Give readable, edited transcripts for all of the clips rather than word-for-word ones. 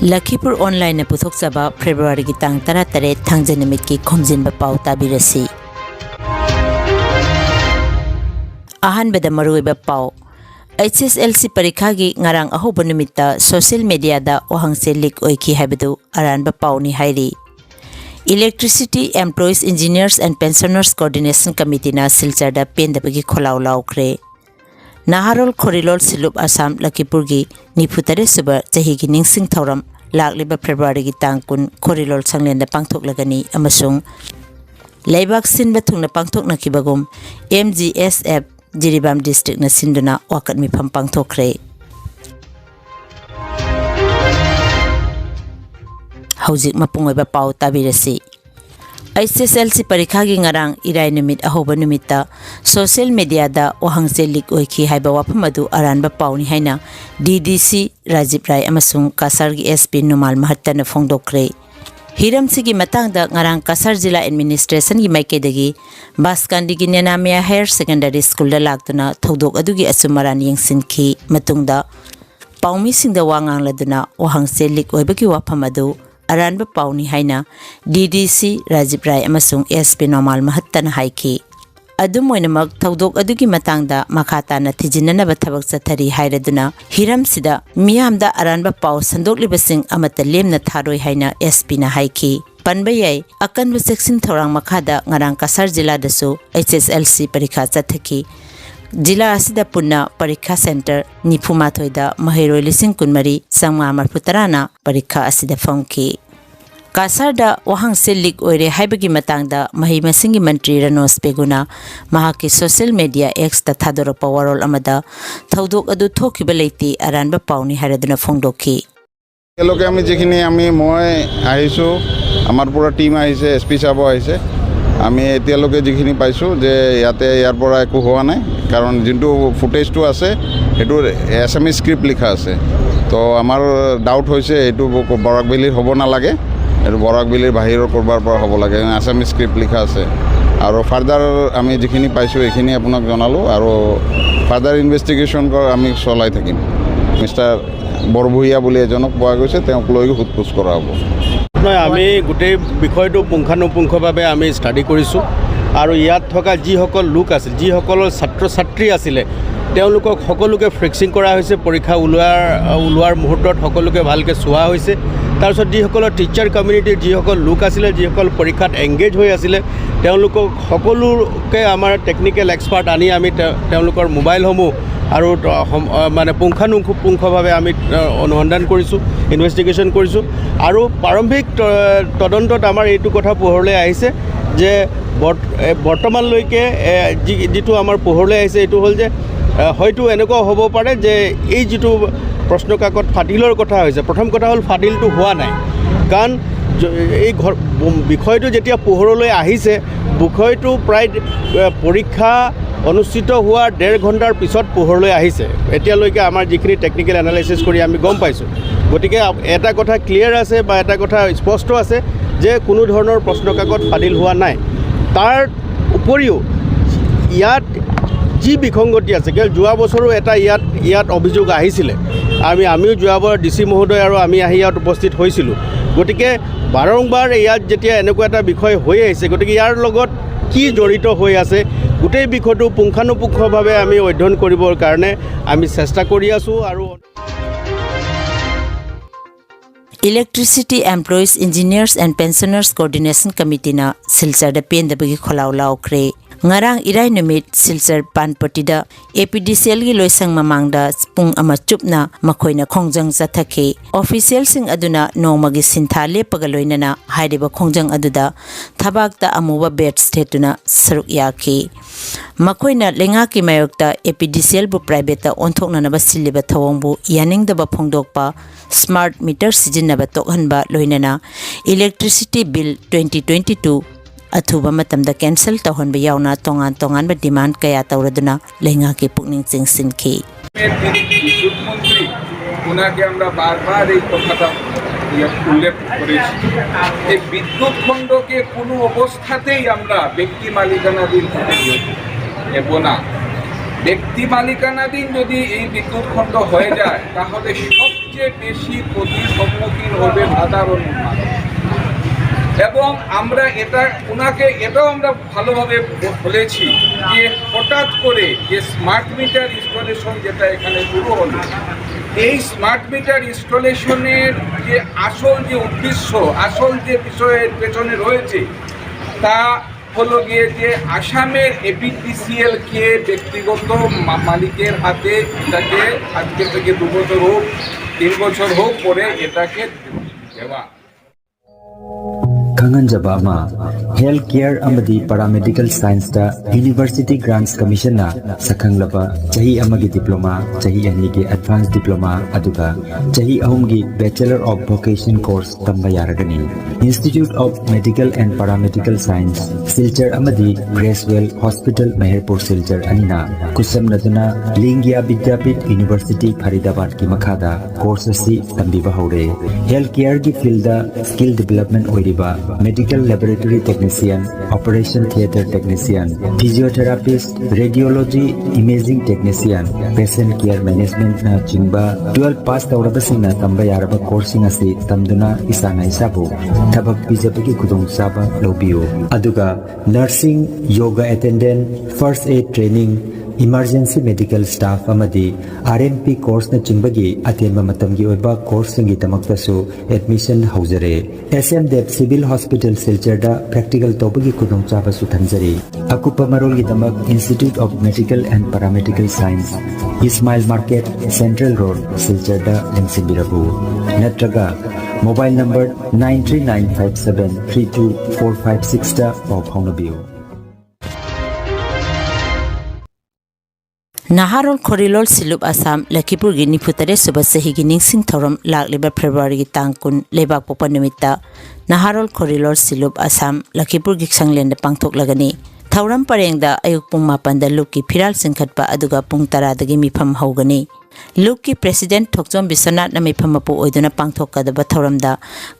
Lakhipuronline puthokchaba February ki tang 13 thangje nimit ki Khomjinba Pao tabirasi. Ahanbada maruiba Pao HSLC parikha gi ngarang ahoba nimita social media da ohangse leak oiki habadu aranba Pao ni hairi. Electricity Employees Engineers and Pensioners Coordination Committee na silchar da pendabagi kholaw laukre. Naharol Korilol Silup Assam Lakhipur gi nifutare suba chahi gi ningsing thoram lakliba February gi tangkun Korilol sanglenda pangthok lagani amasung Laibak sinba thungna pangthok nakibagum MGSF Jiribam district na sinduna wakat mi pangthokre Haujik mapungoiba Pao tabirasi HSLC parikha gi ngarang irai numit ahoba numita social media da ohangse leak oiki haiba wapamadu aranba Pao ni haina DDC Rajib Rai amasung Kasar gi SP Numal Mahatta na phongdokre Hiram sigi matang da ngarang Kasar Jila Administration gi maikedagi Baskandi gi Nenamia Higher Secondary School da laktuna thodok adugi asumaran yengsinki matungda Paumi singda wangang laduna ohangse leak oibagi wapamadu aranba Pao ni haina DDC Rajib Rai amasung SP Numal Mahatta na haiki adum oinamak thodok adugi matangda makhata na thijinana thabak chathari hairaduna hiram sida miyamda aranba Pao sandoklibasing amata lemna tharoi haina SP na haiki panbayai akanba section thorang makhada ngarang Kasar Jila dasu HSLC parikha chathaki Jila asida punna parikha center nifuma thoida mahiroi lising kunmari sangma marputarana parikha asida phongki Kasar da wahang selik oire haibagi matangda mahi masingi mantri Ranos Peguna mahaki social media X ta thadoropa warol amada thodok adu thokiba leiti aranba Pao ni haraduna phongdoki এলোকে আমি যেখিনি আমি মই আহিছো আমাৰ পুৰা team আহিছে SP সাহেব আহিছে আমি এতিয়ালৈকে যেখিনি পাইছো যে ইয়াতে ইয়াৰ পৰা একো হোৱা নাই কাৰণ যোনটো ফুটেজটো আছে এটো এছএমএস স্ক্ৰিপ্ট লিখা আছে তো আমাৰ ডাউট হৈছে এটো বৰাক ভেলীৰ হ'ব না লাগে এটো বৰাক ভেলীৰ বাহিৰৰ কৰবাৰ পৰা হ'ব লাগে এছএমএস স্ক্ৰিপ্ট লিখা আছে আৰু ফাৰ্দাৰ আমি যেখিনি পাইছো এখিনি আপোনাক জনালো আৰু ফাৰ্দাৰ ইনভেষ্টিগেশ্যন আমি চলাই থাকিম মিস্টাৰ বৰভুইয়া বুলি এজনক পোৱা গৈছে তেওঁক লৈ হুতপুছ কৰা হ'ব আমি গোটেই বিষয়টো পুংখানুপুংখভাৱে আমি ষ্টাডি কৰিছোঁ আৰু ইয়াত থকা যিসকল লোক আছিল যিসকলৰ ছাত্ৰ ছাত্ৰী আছিলে তেওঁলোকক সকলোকে ফ্ৰেক্সিং কৰা হৈছে পৰীক্ষা ওলোৱাৰ মুহূৰ্তত সকলোকে ভালকৈ চোৱা হৈছে তাৰপিছত যিসকলৰ টিচাৰ কমিউনিটিৰ যিসকল লোক আছিলে যিসকল পৰীক্ষাত এংগেজ হৈ আছিলে তেওঁলোকক সকলোকে আমাৰ টেকনিকেল এক্সপাৰ্ট আনি আমি তেওঁলোকৰ মোবাইলসমূহ আৰু মানে পুংখানুপুংখভাৱে আমি অনুসন্ধান কৰিছোঁ ইনভেষ্টিগেশ্যন কৰিছোঁ আৰু প্ৰাৰম্ভিক তদন্তত আমাৰ এইটো কথা পোহৰলৈ আহিছে যে বৰ্তমানলৈকে যিটো আমাৰ পোহৰলৈ আহিছে এইটো হ'ল যে হয়তো এনেকুৱা হ'ব পাৰে যে এই যিটো প্ৰশ্নকাকত ফাদিলৰ কথা হৈছে প্ৰথম কথা হ'ল ফাদিলটো হোৱা নাই কাৰণ এই বিষয়টো যেতিয়া পোহৰলৈ আহিছে বিষয়টো প্ৰায় পৰীক্ষা অনুষ্ঠিত হোৱাৰ 1.5 ঘণ্টাৰ পিছত পোহৰলৈ আহিছে এতিয়ালৈকে আমাৰ যিখিনি টেকনিকেল এনালাইচিছ কৰি আমি গম পাইছোঁ গতিকে এটা কথা ক্লিয়াৰ আছে বা এটা কথা স্পষ্ট আছে যে কোনো ধৰণৰ প্ৰশ্নকাকত ফাদিল হোৱা নাই তাৰ উপৰিও ইয়াত যি বিসংগতি আছে কেৱল যোৱা বছৰো এটা ইয়াত অভিযোগ আহিছিলে আমিও যোৱাবাৰ ডিচি মহোদয় আৰু আমি আহি ইয়াত উপস্থিত হৈছিলোঁ গতিকে বাৰম্বাৰ ইয়াত যেতিয়া এনেকুৱা এটা বিষয় হৈ আহিছে গতিকে ইয়াৰ লগত কি জড়িত হৈ আছে গোটেই বিষয়টো পুংখানুপুংখভাৱে আমি অধ্যয়ন কৰিবৰ কাৰণে আমি চেষ্টা কৰি আছোঁ আৰু Electricity Employees Engineers and Pensioners Coordination Committee na silchar da pendabagi kholaw laukre ngarang irai numit silchar panpatida APDCL gi loisang mamangda pung ama chupna makhoina khongjang chathake official sing aduna nomagi sintha lepaga loinana hairiba khongjang aduda thabakta amuba bet statuna saruk yaki makhoina lenga ki mayokta APDCL bu private onthokna na basiliba thawongbu yaning da ba phongdokpa smart meter sijinaba tokhanba loinana electricity bill 2022 athuba matamda cancel tawhanba yauna tongan ba demand kaya tawraduna lenga ke pukning chingsinki মন্ত্রী ওনাকে আমরা বারবার এই কথাটা উল্লেখ করেছি এই বিদ্যুৎ খণ্ডকে কোনো অবস্থাতেই আমরা ব্যক্তি মালিকানাধীন হতে দেব না ব্যক্তি মালিকানাধীন যদি এই বিদ্যুৎ খণ্ড হয়ে যায় তাহলে সব সবচেয়ে বেশি ক্ষতির সম্মুখীন হবে সাধারণ মানুষ। এবং আমরা এটাও আমরা ভালোভাবে বলেছি যে হঠাৎ করে যে স্মার্ট মিটার ইনস্টলেশন যেটা এখানে শুরু হলো, এই স্মার্ট মিটার ইনস্টলেশনের যে আসল যে উদ্দেশ্য, আসল যে বিষয়ের পেছনে রয়েছে তা হলো গিয়ে যে আসামের APTCL কে ব্যক্তিগত মালিকের হাতে এটাকে আজকে থেকে 2 বছর হোক 3 বছর হোক পরে এটাকে দেওয়া। Khomjinba Pao Health Care amadi Paramedical Science da University Grants Commission na sakhanglaba chahi amagi diploma, chahi ani ge advanced diploma aduga chahi ahum gi Bachelor of Vocation course tamba yaragani. Institute of Medical and Paramedical Science Silchar amadi Gracewell Hospital Meherpur Silchar anina kusam naduna Lingya Vidyapit University Faridabad ki makhada course asi tambiba hore. Health Care gi field da skill development oiriba Medical Laboratory Technician, Operation Theatre Technician, Physiotherapist, Radiology Imaging Technician, Patient Care Management na chingba 12 pass tawrabasina tamba yaraba coursing asi tamduna isana isabu thabak pijabagi kudong saba lobiyo aduga nursing, yoga attendant, first aid training, emergency medical staff amadi RMP course na chingbagi atenba matamgi oiba course singi tamaktasu admission haujare. SMDEP Civil Hospital Silchar da practical tobagi kudong chaba su thanjari. Akupa marol gi damak Institute of Medical and Paramedical Science Ismail Market Central Road Silchar da Lensibirabu natraga mobile number 93957324456 da pau phaunabiu. Naharol Korilol Silup Assam Lakhipur gi nifutare suba sahi gi ningsing thoram lakliba February gi tangkun lebak popa numita Naharol Korilol Silup Assam Lakhipur gi sanglen da pangthok lagani. Thauram parengda ayuk pung 8 da luk ki phiral singkhatpa aduga pung 10 dagi mifam haugani. Luk ki President Thokjom Biswanath na mifam apu oiduna pangthok kadaba thauramda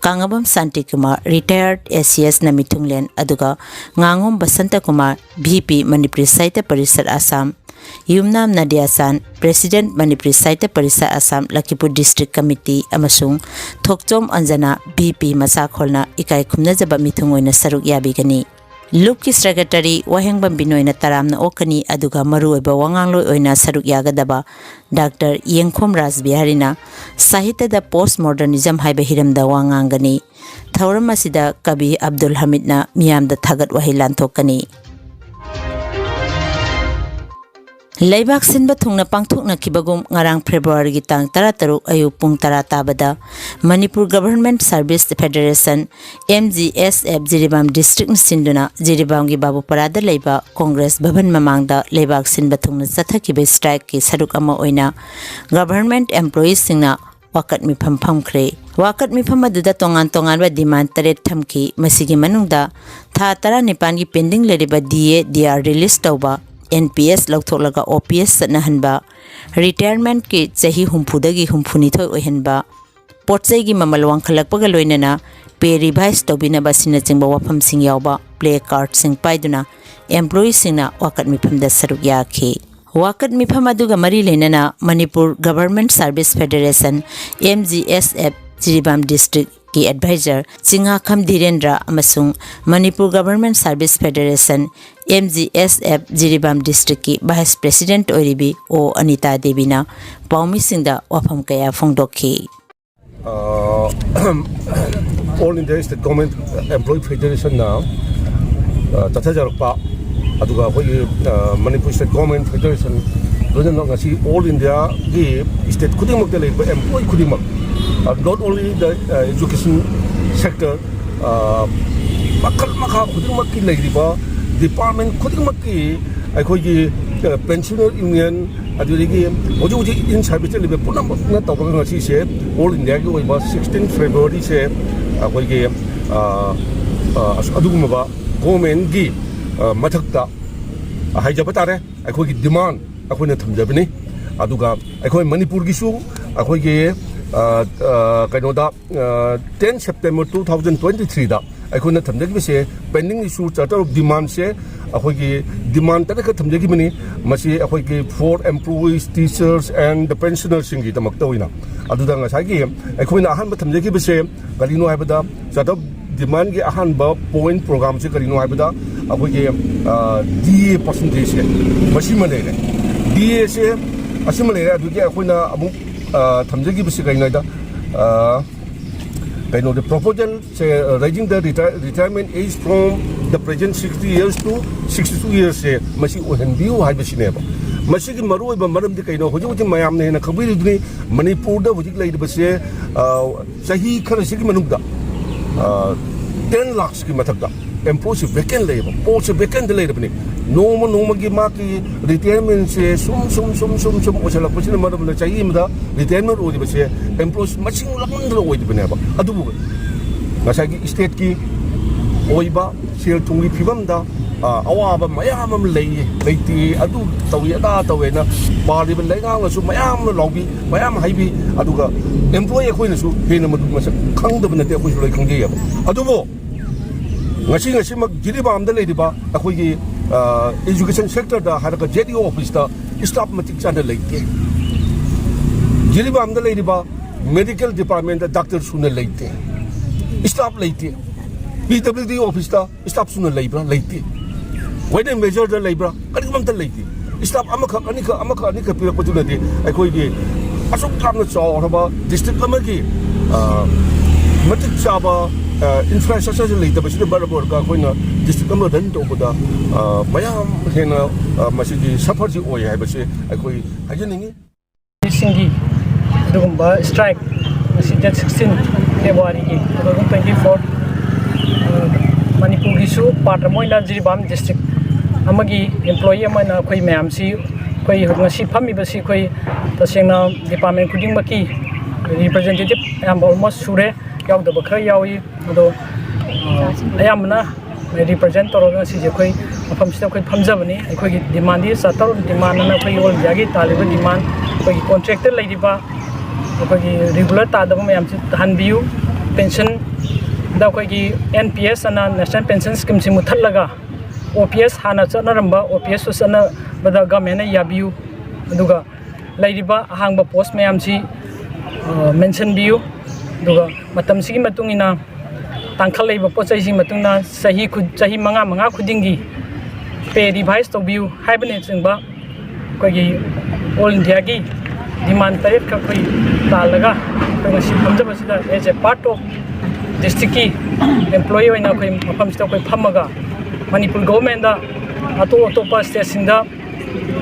Kangabam Santi Kumar retired SCS na mithunglen aduga Ngangom Basanta Kumar VP Manipuri Saita Parisad Assam Yumnam Nadiasan President Manipuri Saita Parisa Assam Lakhipur District Committee amasung Thokjom Anjana BP Masakholna ikai khumna jaba mithungoina saruk yabigani. Luk ki Secretary Wahengbam Binoina Taramna okani aduga maruoiba wangangloi oina saruk yagadaba Dr. Yengkhom Rasbiharina Sahitya da Postmodernism haiba hiramda wangangani. Thauram asida Kabi Abdul Hamidna miyamda thagat wahilan thokani. Laibak sinba thungna pangthokna kibagum ngarang February gi tang 13 ayu pung 10 tabada Manipur Government Service Federation MGSF Jiribam District Sinduna Jiribam gi Babu Parada leiba Congress Bhavan mamangda laibak sinba thungna chathakibe strike ki saruk ama oina Government Employees singna wakat mifam phamkhre. Wakat mifam aduda tongan ba demand taret thamki masigi manungda tha 19 gi pending leriba DA DR release tawba NPS lauthoklaga OPS satnahanba retirement ki chahi humphudagi humphuni thoi ohenba potchai gi mamal wangkhalakpaga loinana pay revise tobina basina chingba wafam sing yawba play card sing paiduna employees singna wakat mifam da saruk yakhi. Wakat mifam aduga mari leinana Manipur Government Service Federation MGSF Jiribam District ki advisor Singa Kham Dhirendra amasung Manipur Government Service Federation MGSF Jiribam District ki Vice President Oiribi O Anita Devina Paumi Singda wafam kaya phongdokhi. All India State Government Employee Federation now tathajarpa aduga hoi Manipur State Government Federation lojan ngasi All India gi state khudimok de leba employee khudimok not only the education sector makal makha khudimok ki leiba department khudimok ki akhoi pensioner union adurigi oji in service lebe punam na tawga ngasi se All India gi oiba 16 February se akhoi gi aduguma ba government gi mathakta haijaba tare akhoi gi demand akhoi na thamjabani aduga akhoi Manipur gi su akhoi gi kainoda 10 September 2023 da ꯑꯩꯈꯣꯏꯅ ꯊꯝꯖꯈꯤꯕꯁꯦ pending ꯏꯁꯨ charter of ꯗꯤꯃꯥꯟꯁꯦ ꯑꯩꯈꯣꯏꯒꯤ ꯗꯤꯃꯥꯟ ꯇꯔꯦꯠ ꯈꯛ ꯊꯝꯖꯈꯤꯕꯅꯤ ꯃꯁꯤ ꯑꯩꯈꯣꯏꯒꯤ for employees teachers and the ꯄꯦꯟꯁꯅꯔꯁꯤꯡꯒꯤꯗꯃꯛꯇ ꯑꯣꯏꯅ ꯑꯗꯨꯗ ꯉꯁꯥꯏꯒꯤ ꯑꯩꯈꯣꯏꯅ ꯑꯍꯥꯟꯕ ꯊꯝꯖꯈꯤꯕꯁꯦ ꯀꯔꯤꯅꯣ ꯍꯥꯏꯕꯗ ꯆꯥꯔꯇꯔ ꯑꯣꯐ ꯗꯤꯃꯥꯟꯒꯤ ꯑꯍꯥꯟꯕ ꯄꯣꯏꯟ ꯄ꯭ꯔꯣꯒ꯭ꯔꯥꯝꯁꯦ ꯀꯔꯤꯅꯣ ꯍꯥꯏꯕꯗ ꯑꯩꯈꯣꯏꯒꯤ DA ꯄꯔꯁꯦꯟꯇꯦꯖꯁꯦ ꯃꯁꯤꯃ ꯂꯩꯔꯦ DAꯁꯦ ꯑꯁꯤꯃ ꯂꯩꯔꯦ ꯑꯗꯨꯒꯤ ꯑꯩꯈꯣꯏꯅ ꯑꯃꯨꯛ ꯊꯝꯖꯈꯤꯕꯁꯤ ꯀꯩꯅꯣ ꯍꯥꯏꯗ the proposal raising the retirement age from the present 60 years to 62 years se masi ohenbiu haibsineba masigi maruiba maramdi kaino hoji mayamne hena khabiridni manipur da hoji leidbase sahi khara sigi manugda 10 lakhs ki mathakda employee vacant labor post vacant labor noma gi maki retirement se sum osala pasina maram la chahi imda retirement odi base employees maching lamandra odi baneba adu ngasagi state ki oiba sel thungli phibamda awaba mayam leiti adu tawi ada tawena bari ban lenga ngasu mayam lobby mayam haibi aduga employee khoina su hena madu masa khangdaba nate khoi loi khangge yaba adubo ngasi mak jiriba amda leidiba akhoi education sector da haraka JDO office da staff matik chana leite jiriba amda leidiba medical department da doctor suna leite staff leite PWD office da staff suna leibra leite wedding major da leibra kani kam ta leite staff amaka anika pira ko tunade akhoi gi asuk kamna chawraba district amagi matik chaba infrastructure leite basida barabor ka koina district am ran to boda mayam hena masigi suffer ji oi hai base akhoi hajaningi singi dugumba strike masi date 16 February gi 2024 Manipur gi su part moina Jiribam district amagi employee amana khoi mayam si khoi ngasi phami basi khoi tasengna department kuding maki representative am almost sure yaudaba khara yawi ado ayamna represent toroga si je khoi mafam sida khoi phamjabani khoi gi demand di satar demand na khoi ol jagi taliba demand khoi contractor leidiba khoi gi regular tadaba mayam si hanbiu pension da khoi gi NPS ana national pension scheme si muthallaga OPS hana chanaramba OPS usana bada government na yabiu aduga leidiba ahangba post mayam si mention biu duga matam sigi matungina tangkhal leiba pochai si matungna sahi manga khudingi pe revise to biu haibane chingba kogi all india gi demand tarif ka koi talaga koi si phamjaba sida as a part of district ki employee oina koi mafam sida koi phamaga manipur government da ato pa state sinda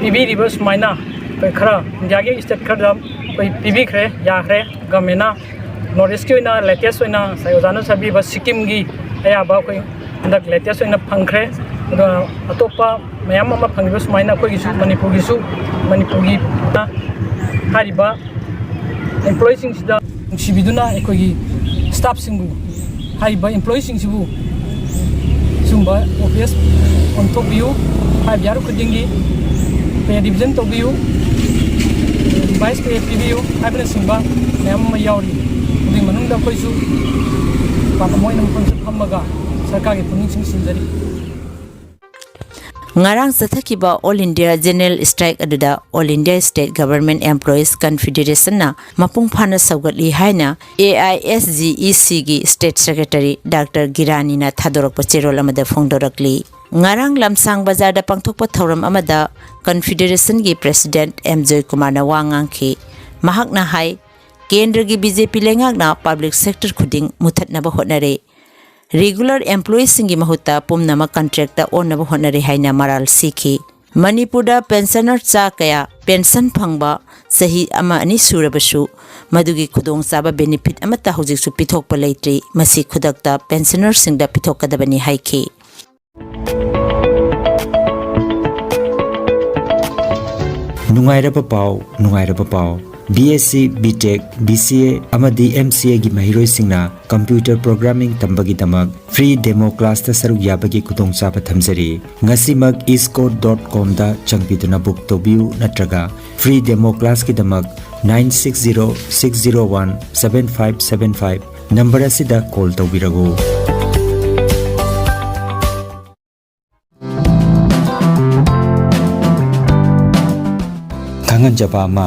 PB reverse maina koi khara india gi state khara koi PB khre ya khre government na Northeast ki oina latest oina sayojana sabi ba Sikkim gi aya ba koi ndak latest oina phangkhre ado atopa mayam ama phangba sumaina koi gisu manipur gi na hariba employees sing sida sibiduna ekoi gi staff singu hariba employees sing sibu sumba OPS on top view ha biar khudingi pe division to view vice pe PVU haibna singba mayam ma yauri manungda khoisu papamoy nam khonsa phamaga sarkar gi puning sing sinjari ngarang sathakiba all india general strike aduda all india state government employees confederation na mapung phana saugatli haina AISGEC gi state secretary Dr Girani na thadorok pachirol amada phongdorakli ngarang lamsang bazar da pangthokpa thoram amada confederation gi president Joy Kumar na wangang khi mahakna hai Kendra gi BJP lengakna public sector khuding muthatnaba hotnare regular employees singi mahuta pumnama contract ta onnaba hotnare haina maral sikhi Manipur da pensioner cha kaya pension phangba sahi ama ani surabasu madugi khudong saba benefit amata hojik su pithokpa leitri masi khudakta pensioner singda pithokadabani haikhi Nungairaba pau BSc, BTech, BCA amadi MCA gi mahiroi singna computer programming tambagi damak free demo class ta saruk yabagi kudong chaba thamjari ngasimak iscode.com da changpiduna book to view natraga free demo class ki damak 9606017575 number asida call to birago खंगनजबा मा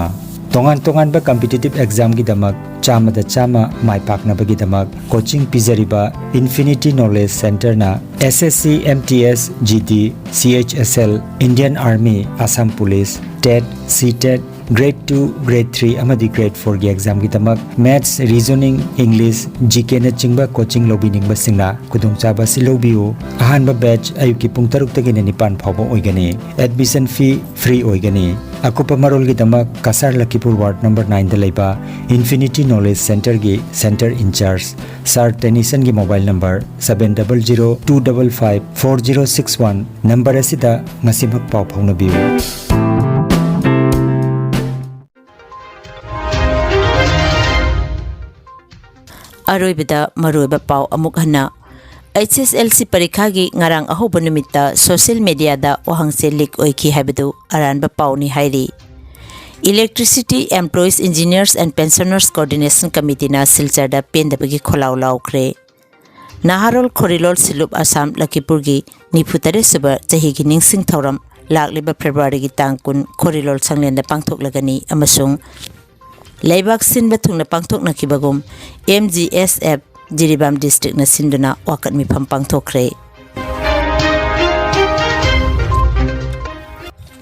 तोंगान तोंगान बा competitive exam की दमक चामा दा Chama my पाकना बगी दमक coaching पिजरिबा infinity knowledge centre ना SSC MTS GD CHSL Indian army Assam police TET CTET grade 2 grade 3 अमदी ग्रेड 4 की एग्जाम की दमक मैथ्स रीजनिंग इंग्लिश जीके न चिंगबा कोचिंग लोबिनिंग बसिंगना कुदुंग चाबा सिलोबियो अहानबा बैच अयुकी पुंग 3 तगिने निपान फावबो ओइगनी एडमिशन फी फ्री ओइगनी अकुपा मरोल की दमक कासार लखीपुर वार्ड नंबर 9 द लेबा इन्फिनिटी नॉलेज सेंटर की सेंटर इंचार्ज सर टेनिसन की मोबाइल नंबर 7002554061 नंबर असिदा ngasimak paw phaunabiu अरोइबदा मरोइबा पाव अमुक हना HSLC परीक्षा की ngarang ahoba numitta social media da wahangse leak oiki haibadu aranba pawni hairi Electricity Employees Engineers and Pensioners Coordination Committee na silchar da pendabagi kholaw laukre Naharol Khorilol Silup Assam Lakhipur gi nifutare suba chahi gi ningsing thoram lakliba February gi tangkun Khorilol sanglen da pangthok lagani amasung Laibak sinba thungna pangthok nakibagum MGSF Jiribam district na sinduna wakat mi pangthokre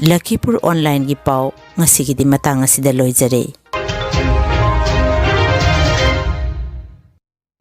Lakhipuronline gi pau ngasi gi di matang asida loijare